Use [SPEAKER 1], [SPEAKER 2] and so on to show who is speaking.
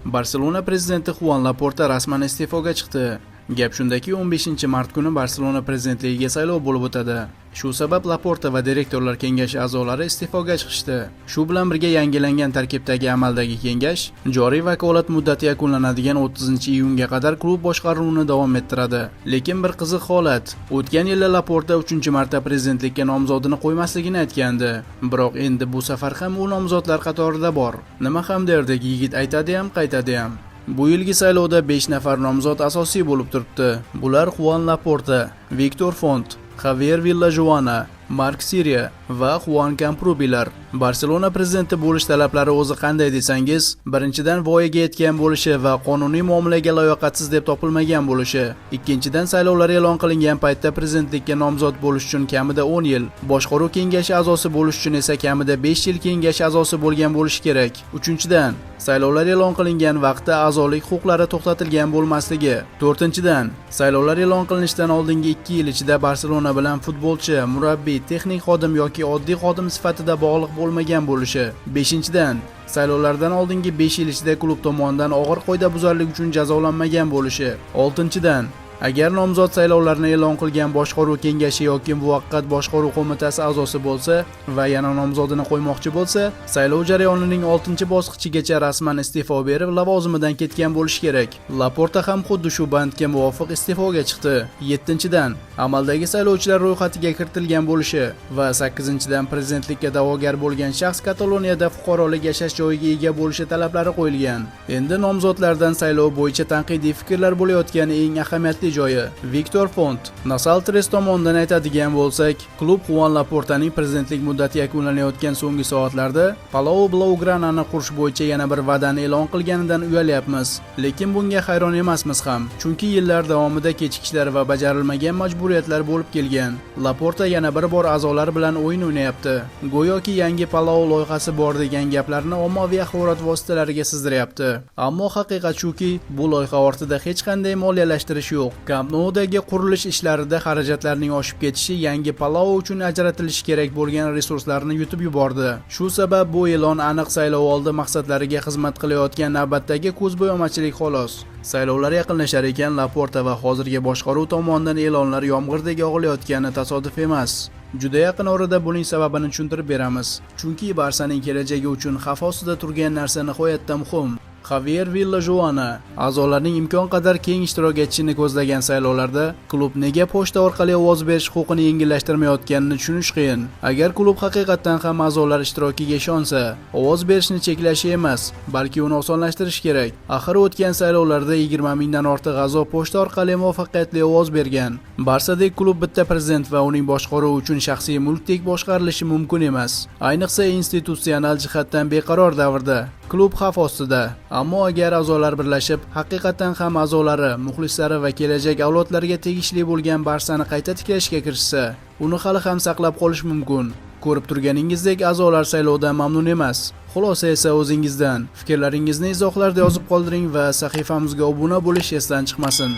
[SPEAKER 1] Barselona prezidenti Juan Laporta rasman iste'foga chiqdi. Gap shundaki, 15-mart kuni Barselona prezidentligiga saylov bo'lib o'tadi. Shu sabab Laporta va direktorlar kengashi a'zolari iste'foga chiqishdi. Shu bilan birga yangilangan tarkibdagi amaldagi kengash joriy vakolat muddati yakunlanadigan 30-iyunga qadar klub boshqaruvini davom ettiradi. Lekin bir qiziq holat, o'tgan yili Laporta 3-marta prezidentlikka nomzodini qo'ymasligini aytgandi. Biroq endi bu safar ham u nomzodlar qatorida bor. Nima ham derdik, yigit aytadi ham, qaytadi ham. Bu yilgi saylovda 5 nafar nomzod asosiy bo'lib turibdi. Bular Juan Laporta, Victor Font, Javier Villajoana, Mark Siria va Juan Camprubilar. Barselona prezidenti bo'lish talablari o'zi qanday desangiz, birinchidan voyaga yetgan bo'lishi va qonuniy muomalaga layoqatsiz deb topilmagan bo'lishi. Ikkinchidan, saylovlar e'lon qilingan paytda prezidentlikka nomzod bo'lish uchun kamida 10 yil, boshqaruv kengashi a'zosi bo'lish uchun esa kamida 5 yil kengash a'zosi bo'lgan bo'lishi kerak. Uchinchidan, saylovlar e'lon qilingan vaqtda a'zolik huquqlari to'xtatilgan bo'lmasligi. To'rtinchidan, saylovlar e'lon qilinishidan oldingi 2 yil ichida Barselona bilan futbolchi, murabbiy, texnik xodim yoki oddiy xodim sifatida bog'liq bo'lmagan bo'lishi. 5-dan, saylovlardan oldingi 5 yil ichida klub tomonidan og'ir qoidabuzarlik uchun jazolanmagan bo'lishi. 6-dan, agar nomzod saylovlarni e'lon qilgan boshqaruv kengashi yoki muvaqqat boshqaruv qo'mitasi a'zosi bo'lsa va yana nomzodini qo'ymoqchi bo'lsa, saylov jarayonining 6-bosqichigacha rasman iste'fo berib, lavozimidan ketgan bo'lishi kerak. Laporta ham xuddi shu bandga muvofiq iste'foga chiqdi. 7-dan, amaldagi saylovchilar ro'yxatiga kiritilgan bo'lishi va 8-dan, prezidentlikka da'vogar bo'lgan shaxs Kataloniyada fuqarolik yashash joyiga ega bo'lishi talablari qo'yilgan. Endi nomzodlardan saylov bo'yicha tanqidiy fikrlar bo'layotgani eng ahamiyatli joyi. Victor Font, Nasal Tres tomonidan aytadigan bo'lsak, klub Juan Laportaning prezidentlik muddati yakunlanayotgan so'nggi soatlarda Palau Blaugranani qurish bo'yicha yana bir va'dani e'lon qilganidan uyalyapmiz. Lekin bunga hayron emasmiz ham, chunki yillar davomida kechikishlar va bajarilmagan majburiyatlar bo'lib kelgan. Laporta yana bir bor a'zolar bilan o'yin o'ynayapti. Go'yoki yangi Palau loyihasi bor degan gaplarni ommaviy axborot vositalariga sizdiryapti. Ammo haqiqat shuki, bu loyiha ortida hech qanday moliyalashtirish yo'q. Camp Nou'dagi qurilish ishlarida xarajatlarning oshib ketishi yangi Palau uchun ajratilishi kerak bo'lgan resurslarni yutib yubordi. Shu sabab bu e'lon aniq saylov oldi maqsadlariga xizmat qilayotgan navbatdagi ko'zbo'yamachilik xolos. Saylovlar yaqinlashar ekan, Laporta va hozirgi boshqaruv tomonidan e'lonlar yomg'irdek yog'ilayotgani tasodif emas. Juda yaqin orada buning sababini tushuntirib beramiz. Chunki Barsaning kelajagi uchun xavf ostida turgan narsa nihoyatda muhim. Javier Villajoana a'zolarning imkon qadar keng ishtirok etishini ko'zlagan saylovlarda klub nega pochta orqali ovoz berish huquqini yengillashtirmayotganini tushunish qiyin. Agar klub haqiqatan ham a'zolar ishtirokiga ishonsa, ovoz berishni cheklashi emas, balki uni osonlashtirish kerak. Axir o'tgan saylovlarda 20 mingdan ortiq a'zo pochta orqali muvaffaqiyatli ovoz bergan. Barsadek klub bitta prezident va uning boshqaruvi uchun shaxsiy mulkdek boshqarilishi mumkin emas. Ayniqsa institutsional jihatdan beqaror davrda. Klub xavf ostida. Ammo agar a'zolar birlashib, haqiqatan ham a'zolari, muxlislari va kelajak avlodlarga tegishli bo'lgan Barsani qayta tiklashga kirishsa, uni hali ham saqlab qolish mumkin. Ko'rib turganingizdek, a'zolar saylovdan mamnun emas. Xulosa esa o'zingizdan. Fikrlaringizni izohlarda yozib qoldiring va sahifamizga obuna bo'lish esdan chiqmasin.